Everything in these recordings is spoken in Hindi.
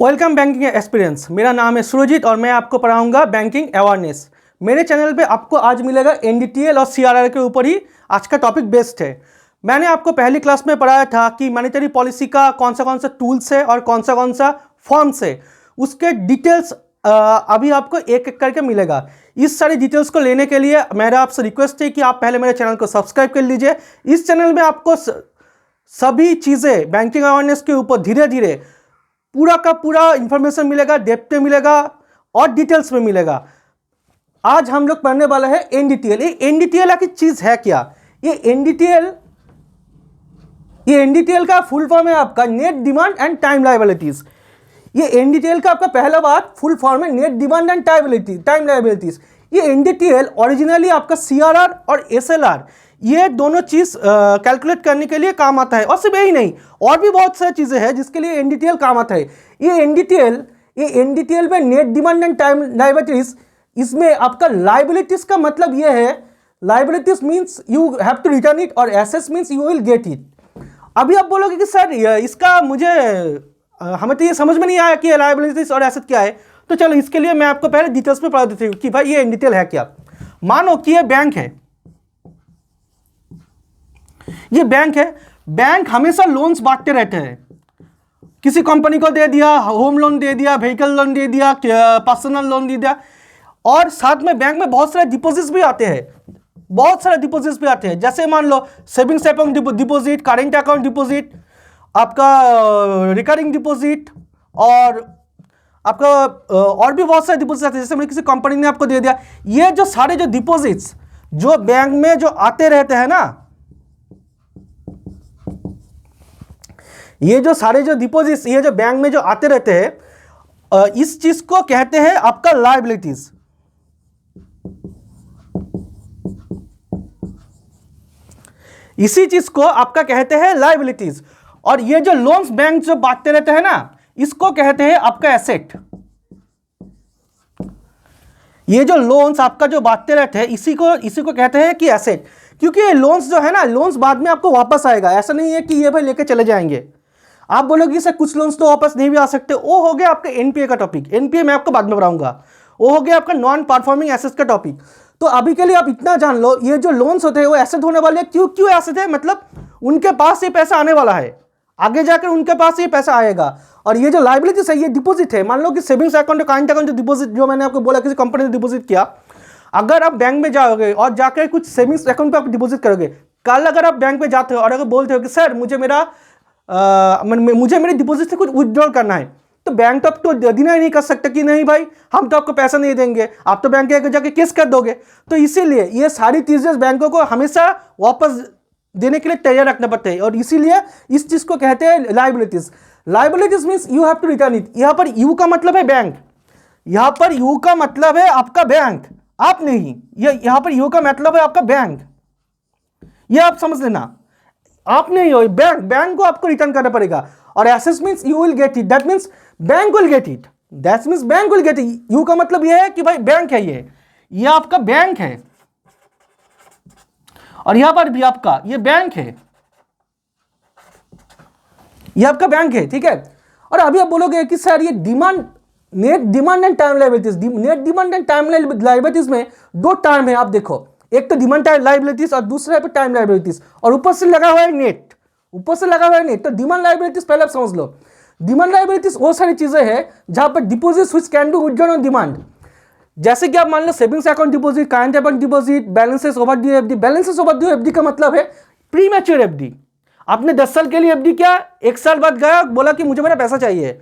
Welcome banking experience. मेरा नाम है सुरजीत और मैं आपको पढ़ाऊंगा बैंकिंग अवेयरनेस। मेरे चैनल पे आपको आज मिलेगा एनडीटीएल और सीआरआर के ऊपर ही आज का टॉपिक बेस्ड है। मैंने आपको पहली क्लास में पढ़ाया था कि मॉनेटरी पॉलिसी का कौन सा टूल्स है और कौन सा फॉर्म्स है, उसके डिटेल्स अभी आपको एक एक करके मिलेगा। इस सारी डिटेल्स को लेने के लिए मेरा आपसे रिक्वेस्ट है कि आप पहले मेरे चैनल को सब्सक्राइब कर लीजिए। इस चैनल में आपको सभी चीज़ें बैंकिंग अवेयरनेस के ऊपर धीरे धीरे पूरा का पूरा इंफॉर्मेशन मिलेगा, डेप्थ में मिलेगा और डिटेल्स में मिलेगा। आज हम लोग पढ़ने वाला है एनडीटीएल। ये एनडीटीएल की चीज़ है क्या? ये एनडीटीएल का फुल फॉर्म है आपका net demand and time liabilities. ये एनडीटीएल का आपका पहला बात फुल फॉर्म है net demand and time liabilities. ये एनडीटीएल ओरिजिनली आपका सीआरआर और एसएलआर ये दोनों चीज़ कैलकुलेट करने के लिए काम आता है। और सिर्फ यही नहीं, और भी बहुत सारी चीज़ें हैं जिसके लिए एनडीटीएल काम आता है। ये एनडीटीएल में net demand and time liabilities, इसमें आपका लायबिलिटीज का मतलब ये है, liabilities means you have to return it और assets means you will get it. अभी आप बोलोगे कि सर इसका हमें तो ये समझ में नहीं आया कि लायबिलिटीज और एसेट क्या है। तो चलो इसके लिए मैं आपको पहले डिटेल्स में पढ़ा देती हूँ कि भाई ये एनडीटीएल है क्या। मानो कि ये बैंक है, ये बैंक है। बैंक हमेशा लोन्स बांटते रहते हैं। किसी कंपनी को दे दिया, होम लोन दे दिया, व्हीकल लोन दे दिया, पर्सनल लोन दे दिया, और साथ में बैंक में बहुत सारे डिपॉजिट्स भी आते हैं। जैसे मान लो savings account deposit, current account deposit, आपका रिकरिंग डिपॉजिट, और आपका और भी बहुत सारे डिपॉजिट आते हैं। जैसे किसी कंपनी ने आपको दे दिया, ये जो सारे जो डिपॉजिट्स जो बैंक में जो आते रहते हैं ना, ये जो सारे जो डिपॉजिट्स ये जो बैंक में जो आते रहते हैं, इस चीज को कहते हैं आपका लायबिलिटीज। इसी चीज को आपका कहते हैं लायबिलिटीज। और ये जो लोन्स बैंक जो बांटते रहते हैं ना, इसको कहते हैं आपका एसेट। ये जो लोन्स आपका जो बांटते रहते हैं इसी को कहते हैं कि एसेट। क्योंकि ये लोन्स जो है ना, लोन्स बाद में आपको वापस आएगा। ऐसा नहीं है कि ये भाई लेके चले जाएंगे। आप बोलोगे सर कुछ लोन्स तो वापस नहीं भी आ सकते। वो हो गया आपका एनपीए का टॉपिक। एनपीए मैं आपको बाद में बताऊंगा। वो हो गया आपका नॉन परफॉर्मिंग एसेट्स का टॉपिक। तो अभी के लिए आप इतना जान लो, ये जो लोन्स होते हैं वो एसेट होने वाले। क्यों एसेट है? मतलब उनके पास ये पैसा आने वाला है, आगे जाकर उनके पास ये पैसा आएगा। और ये जो लायबिलिटीज है ये डिपॉजिट है। मान लो कि सेविंग्स अकाउंट, करेंट अकाउंट जो डिपॉजिट, जो मैंने आपको बोला किसी कंपनी ने डिपॉजिट किया, अगर आप बैंक में जाओगे और जाकर कुछ सेविंग्स अकाउंट पे आप डिपॉजिट करोगे, कल अगर आप बैंक में जाते हो और अगर बोलते हो कि सर मुझे मेरे डिपॉजिट से कुछ विड्रॉल करना है, तो बैंक तो आपको देना ही नहीं कर सकता कि नहीं भाई हम तो आपको पैसा नहीं देंगे, आप तो बैंक के जाके केस कर दोगे। तो इसीलिए ये सारी चीजें बैंकों को हमेशा वापस देने के लिए तैयार रखना पड़ता है। और इसीलिए इस चीज को कहते हैं liabilities. Liabilities means you have to return it. यहां पर यू का मतलब है बैंक, यहां पर यू का मतलब है आपका बैंक, आप नहीं। यहां पर यू का मतलब है आपका बैंक, ये आप समझ लेना। आप नहीं हो बैंक को आपको रिटर्न करना पड़ेगा। और assets means you will get it, that means bank will get it, that means bank will get it. You का मतलब यह है कि भाई बैंक है, ये आपका बैंक है, और यहां पर भी आपका ये बैंक है, ये आपका बैंक है, ठीक है। और अभी आप बोलोगे कि सर ये net demand and time liabilities, net demand and time liabilities में दो टर्म है। आप देखो, एक तो डिमांड लायबिलिटीज और दूसरा है टाइम लायबिलिटीज, और ऊपर से लगा हुआ है नेट, तो डिमांड लायबिलिटीज पहले आप समझ लो। डिमांड लायबिलिटीज वो सारी चीजें हैं जहां पर deposits which can be withdrawn on demand. जैसे कि आप मान लो savings account deposit, current account deposit, balances overdue FD. Balances overdue FD का मतलब है प्री मैच्योर एफडी। आपने 10 साल के लिए एफडी किया, 1 साल बाद गया बोला कि मुझे मेरा पैसा चाहिए,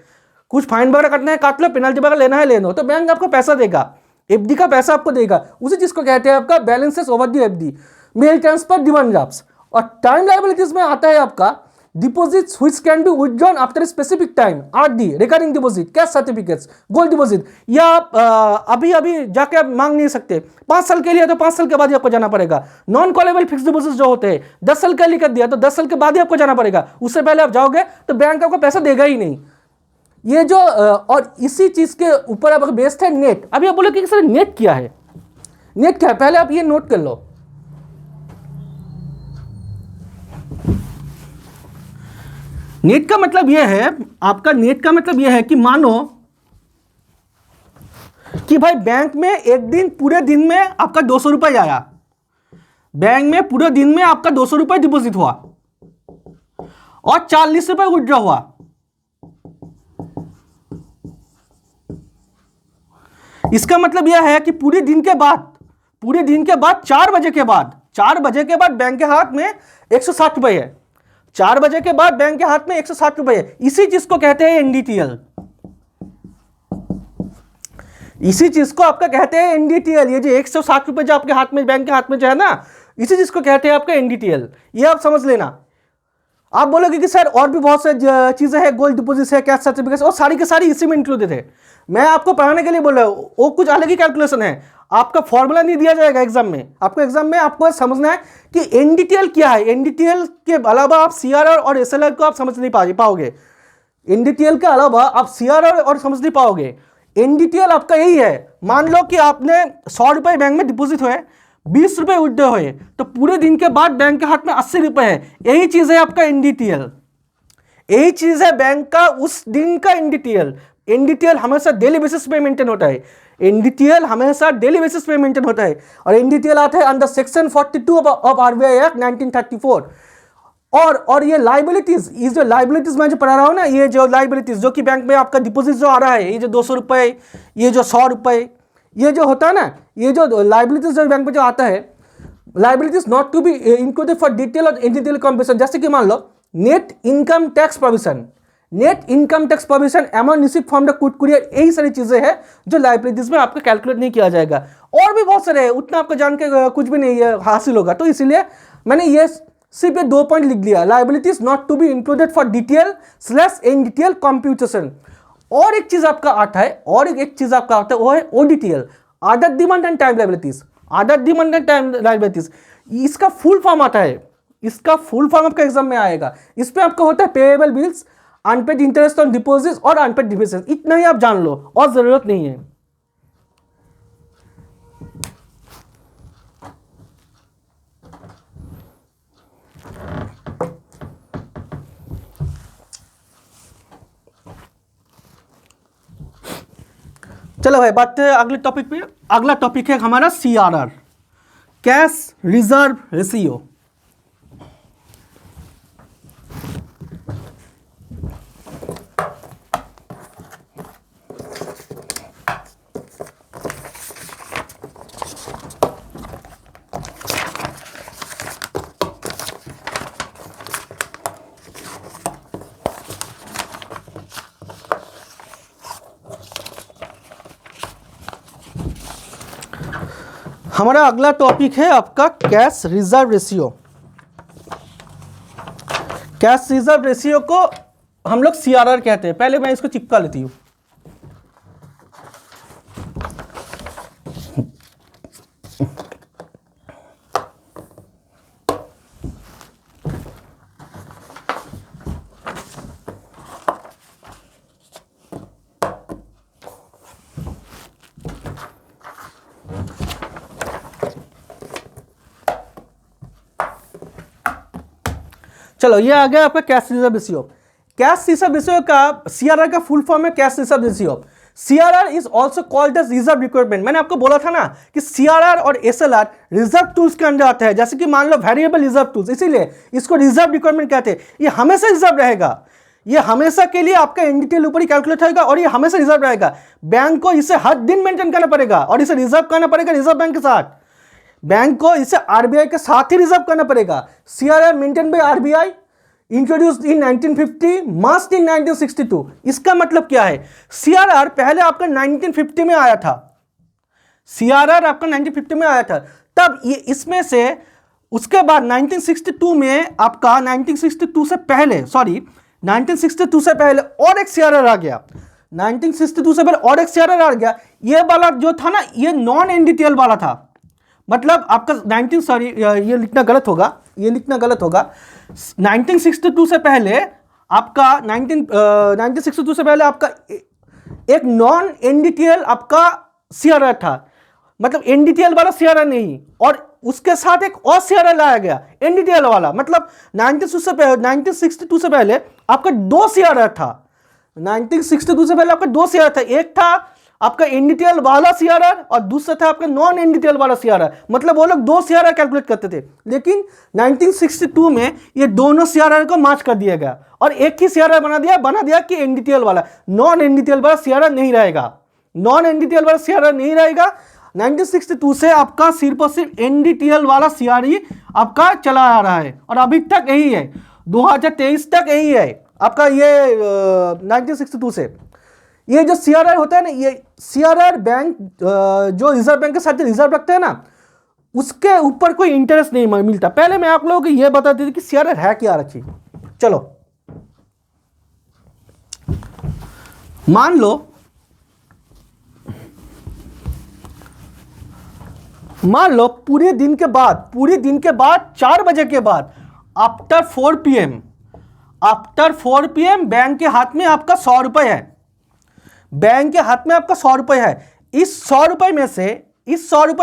कुछ फाइन वगैरह कटना है काट लो, पेनल्टी वगैरह लेना है ले लो, तो बैंक आपको पैसा देगा, एफडी का पैसा आपको देगा। उसी चीज को कहते हैं आपका balances overdue FD, mail transfer, demand drafts. और टाइम लायबिलिटीज में आता है आपका deposits which can be withdrawn after specific time, RD, recurring deposit, cash certificates, gold deposit. या आप अभी जाके आप मांग नहीं सकते, 5 साल के लिए तो 5 साल के बाद ही आपको जाना पड़ेगा। नॉन कॉलेबल फिक्स डिपॉजिट जो होते हैं 10 साल के लिए कर दिया तो 10 साल के बाद ही आपको जाना पड़ेगा, उससे पहले आप जाओगे तो बैंक आपको पैसा देगा ही नहीं। ये जो और इसी चीज के ऊपर अब बेस्ड है नेट। अभी आप बोलो कि सर नेट क्या है? नेट क्या है पहले आप ये नोट कर लो। नेट का मतलब यह है, आपका नेट का मतलब यह है कि मानो कि भाई बैंक में एक दिन पूरे दिन में आपका 200 रुपये आया, बैंक में पूरे दिन में आपका 200 रुपये डिपॉजिट हुआ और 40 रुपये विड्रॉ हुआ। इसका मतलब यह है कि पूरे दिन के बाद 4 बजे के बाद बैंक के हाथ में 160 रुपये है। 4 बजे के बाद बैंक के हाथ में 160 रुपये है। इसी चीज को कहते हैं एनडीटीएल। इसी चीज को आपका कहते हैं एनडीटीएल। ये जो 160 रुपये जो आपके हाथ में, बैंक के हाथ में जो है ना, इसी चीज को कहते हैं आपका एनडीटीएल। ये आप समझ लेना। आप बोलोगे कि सर और भी बहुत सारी चीजें हैं, गोल्ड डिपॉजिट है, कैश सर्टिफिकेट, और सारी के सारी इसी में इंक्लूडेड है। मैं आपको पढ़ाने के लिए बोल रहा हूँ, वो कुछ अलग ही कैलकुलेशन है। आपका फॉर्मूला नहीं दिया जाएगा एग्जाम में। आपको एग्जाम में आपको समझना है कि एनडीटीएल क्या है। एनडीटीएल के अलावा आप सीआरआर और एसएलआर को आप समझ नहीं पाओगे। एनडीटीएल के अलावा आप सीआरआर और समझ नहीं पाओगे। एनडीटीएल आपका यही है, मान लो कि आपने 100 रुपये बैंक में डिपॉजिट हुए, 20 रुपये विड्रॉ हुए, तो पूरे दिन के बाद बैंक के हाथ में 80 रुपये है। यही चीज है आपका एनडीटीएल। यही चीज है बैंक का उस दिन का एनडीटीएल। एनडीटीएल हमेशा डेली बेसिस पे मेंटेन होता है। एनडीटीएल हमेशा डेली बेसिस पे मेंटेन होता है। और एनडीटीएल आता है under section 42 of RBI act 1934। और ये लाइबिलिटीज, ये जो लाइबिलिटीज मैं जो पढ़ा रहा हूँ ना, ये जो लाइबिलिटीज जो कि बैंक में आपका डिपॉजिट जो आ रहा है, ये जो 200 रुपये, ये जो 100 रुपये, ये जो होता है ना, ये जो लाइबिलिटीज जो बैंक में जो आता है, liabilities not to be included for detail और एनडीटीएल कंपनसेशन। जैसे कि मान लो net income tax provision, amount received from the courier, यही सारी चीजें हैं जो लाइबिलिटीज में आपका कैलकुलेट नहीं किया जाएगा। और भी बहुत सारे हैं, उतना आपको जान के कुछ भी नहीं हासिल होगा। तो इसीलिए मैंने ये सिर्फ ये 2 पॉइंट लिख दिया, liabilities not to be included for detail / NDTL computation. और एक चीज आपका आता है, वो है ODTL, order demand and time liabilities. इसका फुल फॉर्म आता है, इसका फुल फॉर्म आपका एग्जाम में आएगा। इस पे आपका होता है payable bills, unpaid interest on deposit और अनपेड डिविडेंड। इतना ही आप जान लो और जरूरत नहीं है। चलो भाई बात है अगले टॉपिक पे। अगला टॉपिक है हमारा सीआरआर, कैश रिजर्व रेशियो। हमारा अगला टॉपिक है आपका cash reserve ratio. Cash reserve ratio को हम लोग सीआरआर कहते हैं। पहले मैं इसको चिपका लेती हूं। चलो ये आ गया आपका cash reserve ratio. Cash reserve ratio का सीआरआर का फुल फॉर्म है cash reserve ratio. CRR is also called as reserve requirement. मैंने आपको बोला था ना कि सीआरआर और एसएलआर रिजर्व टूल्स के अंदर आता है। जैसे कि मान लो वेरिएबल रिजर्व टूल्स, इसीलिए इसको रिजर्व रिक्वायरमेंट कहते हैं। ये हमेशा रिजर्व रहेगा, ये हमेशा के लिए आपका एनडीटीएल ऊपर ही कैलकुलेट होगा और ये हमेशा रिजर्व रहेगा। बैंक को इसे हर दिन मेंटेन करना पड़ेगा और इसे रिजर्व करना पड़ेगा रिजर्व बैंक के साथ। बैंक को इसे आरबीआई के साथ ही रिजर्व करना पड़ेगा। CRR maintain by RBI, introduced in 1950, massed in 1962। इसका मतलब क्या है? सीआरआर पहले आपका 1950 में आया था। सीआरआर आपका 1950 में आया था, तब ये इसमें से उसके बाद 1962 में आपका 1962 से पहले और एक सीआरआर आ गया। 1962 से पहले और एक सीआरआर आ गया। ये वाला जो था ना, ये नॉन एनडीटीएल वाला था। मतलब आपका ये लिखना गलत होगा। 1962 से पहले आपका 1962 से पहले आपका एक नॉन एनडीटीएल आपका सीआरआर था। मतलब एनडीटीएल वाला सीआरआर नहीं, और उसके साथ एक और सीआरआर लाया गया एनडीटीएल वाला। मतलब 1962 से पहले आपका दो सीआरआर था। 1962 से पहले आपका दो सीआरआर था, एक था आपका एनडीटीएल वाला सीआरआर और दूसरा था आपका नॉन एनडीटीएल वाला सीआरआर। मतलब वो लोग दो सीआरआर कैलकुलेट करते थे, लेकिन 1962 में ये दोनों सीआरआर को मार्च कर दिया गया और एक ही सीआरआर बना दिया कि एनडीटीएल वाला। नॉन एनडीटीएल वाला सीआरआर नहीं रहेगा, नॉन एनडीटीएल वाला सीआरआर नहीं रहेगा। 1962 से आपका सिर्फ और सिर्फ एनडीटीएल वाला सीआरई आपका चला आ रहा है और अभी तक यही है, 2023 तक यही है आपका। ये 1962 से ये जो सीआरआर होता है ना, ये सीआरआर बैंक जो रिजर्व बैंक के साथ रिजर्व रखते हैं ना, उसके ऊपर कोई इंटरेस्ट नहीं मिलता। पहले मैं आप लोगों को ये बता देती कि सीआरआर है क्या रखी। चलो मान लो पूरे दिन के बाद 4 बजे के बाद आफ्टर 4 PM बैंक के हाथ में आपका 100 रुपए है, बैंक के हाथ में आपका 100 रुपए है। इस 100 रुपए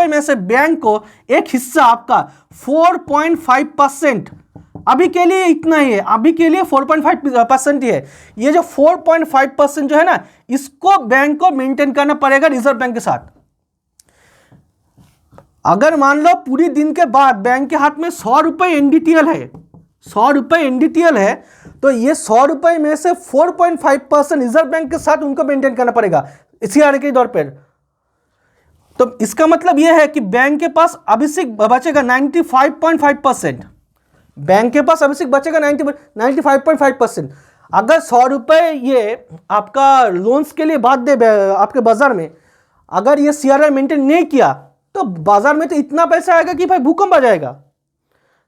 में से बैंक को एक हिस्सा आपका 4.5%, अभी के लिए इतना ही है, अभी के लिए 4.5% ही है। ये जो 4.5% जो है ना, इसको बैंक को मेंटेन करना पड़ेगा रिजर्व बैंक के साथ। अगर मान लो पूरी दिन के बाद बैंक के हाथ में 100 रुपए एनडीटीएल है, 100 रुपए एनडीटीएल है, तो ये 100 रुपए में से 4.5% रिजर्व बैंक के साथ उनको मेंटेन करना पड़ेगा सीआरए के तौर पर। तो इसका मतलब यह है कि बैंक के पास अभी से बचेगा 95.5%, बैंक के पास अभी से बचेगा 95.5%। अगर 100 रुपए ये आपका लोन्स के लिए बात दे आपके बाजार में, अगर ये सीआरआर मेंटेन नहीं किया तो बाजार में तो इतना पैसा आएगा कि भाई भूकंप आ जाएगा।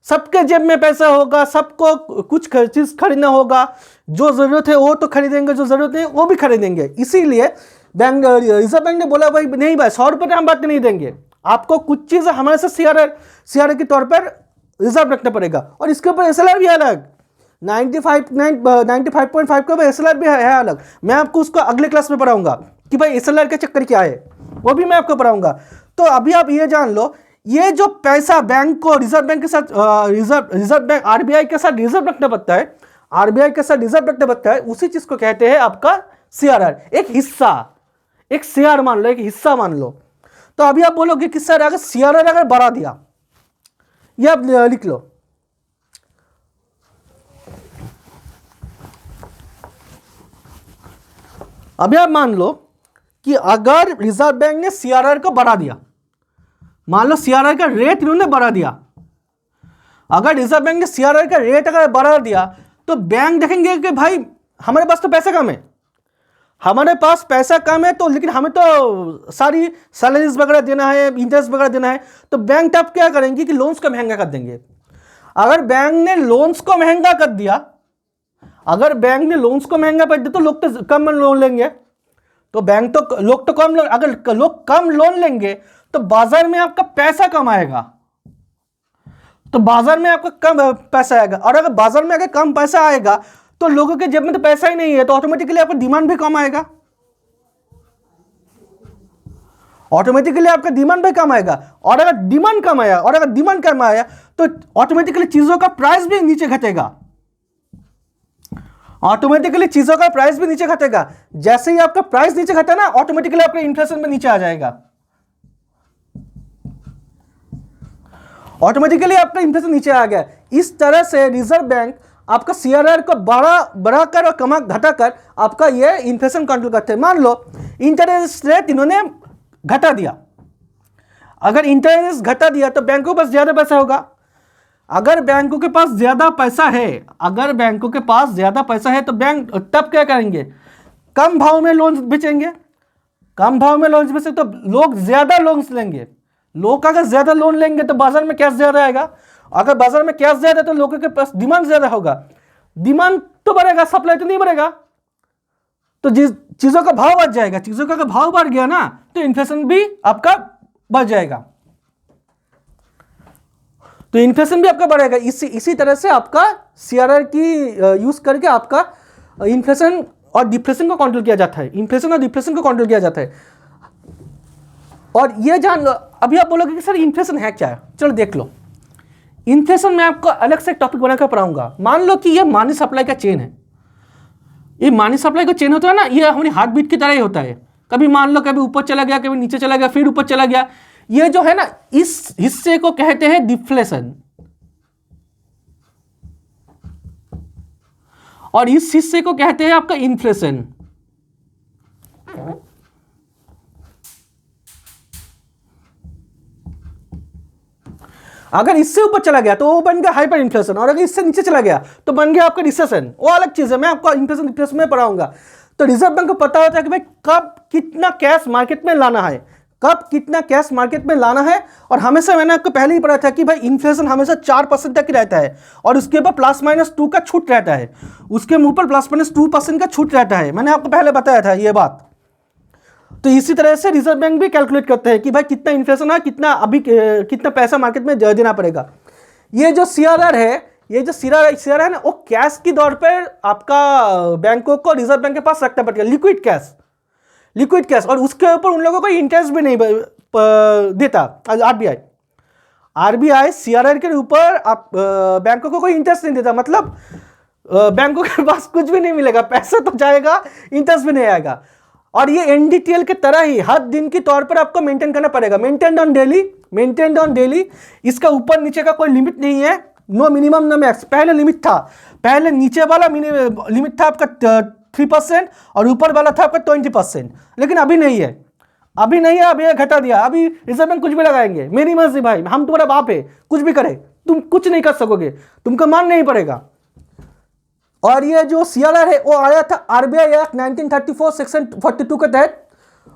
सबके जेब में पैसा होगा, सबको कुछ चीज खरीदना होगा, जो जरूरत है वो तो खरीदेंगे, जो जरूरत नहीं वो भी खरीदेंगे। इसीलिए बैंक रिजर्व बैंक ने बोला भाई नहीं भाई 100 रुपये हम बात नहीं देंगे, आपको कुछ चीज़ हमारे से सीआरआर के तौर पर रिजर्व रखना पड़ेगा। और इसके ऊपर एसएलआर भी है अलग, 95.5 के ऊपर एसएलआर भी है अलग। मैं आपको उसको अगले क्लास में पढ़ाऊंगा कि भाई एसएलआर का चक्कर क्या है, वो भी मैं आपको पढ़ाऊंगा। तो अभी आप ये जान लो, ये जो पैसा बैंक को रिजर्व बैंक के साथ रिजर्व बैंक आरबीआई के साथ रिजर्व रखना पड़ता है, आरबीआई के साथ रिजर्व रखना पड़ता है, उसी चीज को कहते हैं आपका सीआरआर। एक हिस्सा, एक सीआर मान लो, एक हिस्सा मान लो। तो अभी आप बोलोगे कि सर अगर सीआरआर अगर बढ़ा दिया, ये आप लिख लो, अभी आप मान लो कि अगर रिजर्व बैंक ने सीआरआर को बढ़ा दिया, मान लो सीआरआर का रेट इन्होंने बढ़ा दिया, अगर रिजर्व बैंक ने सीआरआर का रेट अगर बढ़ा दिया तो बैंक देखेंगे कि भाई हमारे पास तो पैसा कम है, हमारे पास पैसा कम है, तो लेकिन हमें तो सारी सैलरीज वगैरह देना है, इंटरेस्ट वगैरह देना है, तो बैंक तब क्या करेंगे कि लोन्स को महंगा कर देंगे। अगर बैंक ने लोन्स को महंगा कर दिया, अगर बैंक ने लोन्स को महंगा कर दिया तो लोग तो कम लोन लेंगे, तो बैंक तो लोग तो कम लोन, अगर लोग कम लोन लेंगे तो बाजार में आपका पैसा कम आएगा, तो बाजार में आपका कम पैसा आएगा। और अगर बाजार में अगर कम पैसा आएगा तो लोगों के जेब में तो पैसा ही नहीं है, तो ऑटोमेटिकली आपका डिमांड भी कम आएगा, ऑटोमेटिकली आपका डिमांड भी कम आएगा। और अगर डिमांड कम आया, और अगर डिमांड कम आया तो ऑटोमेटिकली चीजों का प्राइस भी नीचे घटेगा, ऑटोमेटिकली चीजों का प्राइस भी नीचे घटेगा। जैसे ही आपका प्राइस नीचे घटा ना, ऑटोमेटिकली आपका इन्फ्लेशन में नीचे आ जाएगा, ऑटोमेटिकली आपका इन्फ्लेशन नीचे आ गया। इस तरह से रिजर्व बैंक आपका सीआरआर को बढ़ाकर और कमा घटाकर आपका ये इन्फ्लेशन कंट्रोल करते हैं। मान लो इंटरेस्ट रेट इन्होंने घटा दिया, अगर इंटरेस्ट घटा दिया तो बैंकों के पास ज्यादा पैसा होगा। अगर बैंकों के पास ज्यादा पैसा है, अगर बैंकों के पास ज्यादा पैसा है तो बैंक तब क्या करेंगे, कम भाव में लोन बेचेंगे, कम भाव में लोन बेचेंगे तो लोग ज्यादा लोन्स लेंगे। लोग अगर ज्यादा लोन लेंगे तो बाजार में कैश ज्यादा आएगा, अगर बाजार में कैश ज्यादा तो लोगों के पास डिमांड ज्यादा होगा, डिमांड तो बढ़ेगा, सप्लाई तो नहीं बढ़ेगा, तो चीजों का भाव बढ़ जाएगा। चीजों का भाव बढ़ गया ना तो इन्फ्लेशन भी आपका बढ़ जाएगा, तो इन्फ्लेशन भी आपका बढ़ेगा। इसी तरह से आपका सीआरआर की यूज करके आपका इन्फ्लेशन और डिप्रेशन को कंट्रोल किया जाता है, इन्फ्लेशन और डिप्रेशन को कंट्रोल किया जाता है। और ये जान लो, अभी आप बोलोगे कि सर इन्फ्लेशन है क्या है, चलो देख लो। इन्फ्लेशन मैं आपको अलग से टॉपिक बनाकर पढ़ाऊंगा। मान लो कि ये मनी सप्लाई का चेन है। ये मनी सप्लाई का चेन होता है ना, ये हमारी हार्ट बीट की तरह ही होता है। कभी मान लो कभी ऊपर चला गया, कभी नीचे चला गया, फिर ऊपर चला गया। ये जो है ना, इस हिस्से को कहते हैं डिफ्लेशन, और इस हिस्से को कहते हैं आपका इन्फ्लेशन। अगर इससे ऊपर चला गया तो वो बन गया हाइपर इन्फ्लेशन, और अगर इससे नीचे चला गया तो बन गया आपका रिसेशन। वो अलग चीज है, मैं आपको इन्फ्लेशन डिफ्लेशन में पढ़ाऊंगा। तो रिजर्व बैंक को पता होता है कि भाई कब कितना कैश मार्केट में लाना है, कब कितना कैश मार्केट में लाना है। और हमेशा मैंने आपको पहले ही पढ़ा था कि भाई इन्फ्लेशन हमेशा 4% तक ही रहता है, और उसके ऊपर +-2 का छूट रहता है, उसके मुंह पर +-2% का छूट रहता है। मैंने आपको पहले बताया था ये बात। तो इसी तरह से रिजर्व बैंक भी कैलकुलेट करते हैं कि भाई कितना इन्फ्लेशन है, कितना अभी कितना पैसा मार्केट में देना पड़ेगा। ये जो CRR है, ये जो CRR है ना, वो कैश की दौर पर आपका बैंकों को रिजर्व बैंक के पास रखना पड़ेगा, लिक्विड कैश। और उसके ऊपर उन लोगों को इंटरेस्ट भी नहीं देता RBI CRR के ऊपर आप बैंकों को कोई इंटरेस्ट नहीं देता। मतलब बैंकों के पास कुछ भी नहीं मिलेगा, पैसा तो जाएगा, इंटरेस्ट भी नहीं आएगा। और ये NDTL के तरह ही हर दिन के तौर पर आपको मेंटेन करना पड़ेगा, मेंटेन ऑन डेली। इसका ऊपर नीचे का कोई लिमिट नहीं है, नो मिनिमम नो मैक्स। पहले लिमिट था, पहले नीचे वाला लिमिट था आपका 3% और ऊपर वाला था आपका 20%, लेकिन अभी नहीं है, अभी ये घटा दिया। अभी रिजर्व बैंक कुछ भी लगाएंगे, मेरी मर्जी भाई, हम तुम्हारा बाप है, कुछ भी करे तुम कुछ नहीं कर सकोगे, तुमको मान नहीं पड़ेगा। और ये जो CRR है वो आया था RBI एक्ट 1934 सेक्शन 42 के तहत,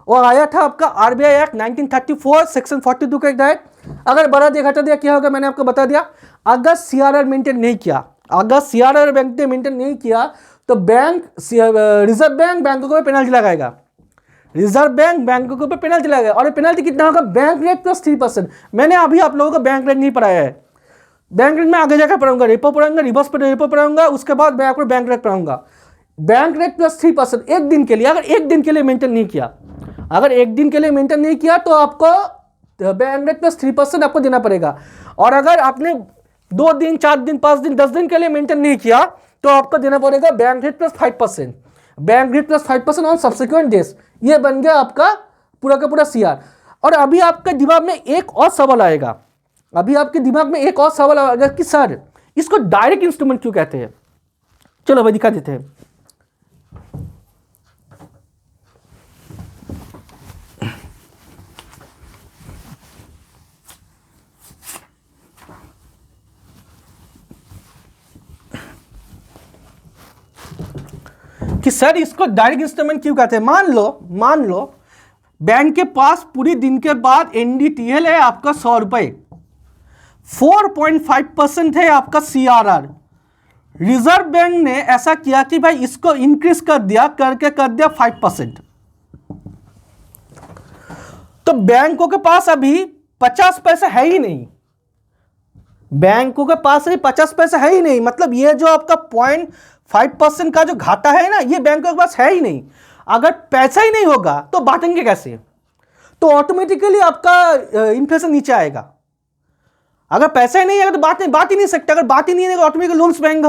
वो आया था आपका RBI एक्ट 1934 सेक्शन 42 के तहत। अगर बढ़ा दिया घटा दिया क्या होगा, मैंने आपको बता दिया। अगर CRR मेंटेन नहीं किया, अगर CRR बैंक ने मेंटेन नहीं किया तो रिजर्व बैंक बैंकों को पेनल्टी लगाएगा, रिजर्व बैंक बैंकों के ऊपर पेनल्टी लगाएगा। और पेनल्टी कितना होगा, बैंक रेट +3%। मैंने अभी आप लोगों को बैंक रेट नहीं पढ़ाया है, बैंक रेट में आगे जाकर पढ़ाऊंगा, रेपो पढ़ाऊंगा, रिवर्स पे रेपो पढ़ाऊंगा, उसके बाद मैं आपको बैंक रेट पढ़ाऊंगा। बैंक रेट +3% एक दिन के लिए, अगर एक दिन के लिए मेंटेन नहीं किया, तो आपको बैंक रेट +3% आपको देना पड़ेगा। और अगर आपने 2 दिन 4 दिन 5 दिन 10 दिन के लिए मेंटेन नहीं किया तो आपको देना पड़ेगा bank rate +5%, bank rate +5% on subsequent days. ये बन गया आपका पूरा का पूरा CR। और अभी आपके दिमाग में एक और सवाल आएगा, कि सर इसको डायरेक्ट इंस्ट्रूमेंट क्यों कहते हैं। चलो भाई दिखा देते हैं। कि सर इसको डायरेक्ट इंस्ट्रूमेंट क्यों कहते हैं। मान लो बैंक के पास पूरी दिन के बाद NDTL है आपका 100 रुपए, 4.5% है आपका CRR। रिजर्व बैंक ने ऐसा किया कि भाई इसको इंक्रीज कर दिया 5%। तो बैंकों के पास अभी 50 पैसा है ही नहीं, बैंकों के पास अभी 50 पैसा है ही नहीं। मतलब ये जो आपका 0.5% का जो घाटा है ना, ये बैंकों के पास है ही नहीं। अगर पैसा ही नहीं होगा तो बांटेंगे कैसे, तो ऑटोमेटिकली आपका इन्फ्लेशन नीचे आएगा। अगर पैसा ही नहीं है तो बात ही नहीं सकते। अगर बात ही नहीं है तो ऑटोमेटिकली लोन्स महंगे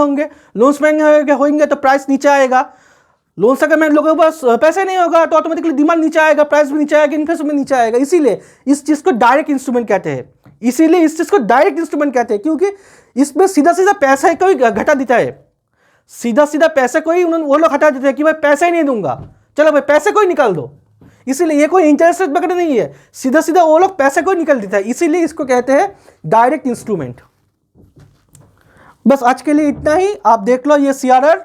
होंगे, तो प्राइस नीचे आएगा। लोन्स अगर मैं लोगों के पास पैसा ही नहीं होगा तो ऑटोमेटिकली डिमांड नीचे आएगा, प्राइस भी नीचे आएगा, इन्फ्लेशन भी नीचे आएगा। इसीलिए इस चीज को डायरेक्ट इंस्ट्रूमेंट कहते हैं, क्योंकि इसमें सीधा पैसा ही कोई घटा देता है, सीधा पैसे को ही वो लोग हटा देते हैं कि भाई पैसा ही नहीं दूंगा, चलो भाई पैसे को ही निकाल दो। इसीलिए ये कोई इंटरेस्ट रेट वगैरह नहीं है, सीधा वो लोग पैसे को निकल देता है, इसीलिए इसको कहते हैं डायरेक्ट इंस्ट्रूमेंट। बस आज के लिए इतना ही, आप देख लो ये CRR।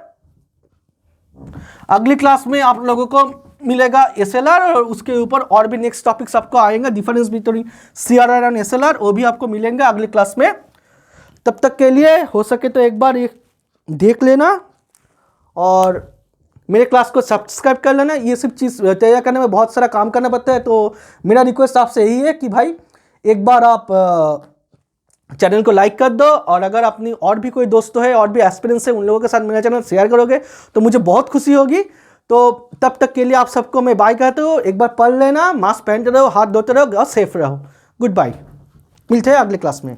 अगली क्लास में आप लोगों को मिलेगा SLR, और उसके ऊपर और भी नेक्स्ट टॉपिक्स आपको आएंगे, difference between CRR and SLR, वो भी आपको मिलेंगे अगली क्लास में। तब तक के लिए हो सके तो एक बार ये देख लेना और मेरे क्लास को सब्सक्राइब कर लेना। ये सब चीज़ तैयार करने में बहुत सारा काम करना पड़ता है, तो मेरा रिक्वेस्ट आपसे यही है कि भाई एक बार आप चैनल को लाइक कर दो, और अगर अपनी और भी कोई दोस्त है और भी एस्पिरेंट्स है उन लोगों के साथ मेरा चैनल शेयर करोगे तो मुझे बहुत खुशी होगी। तो तब तक के लिए आप सबको मैं बाय कहता हूँ। एक बार पढ़ लेना, मास्क पहनते रहो, हाथ धोते रहो और सेफ रहो। गुड बाय, मिलते हैं अगले क्लास में।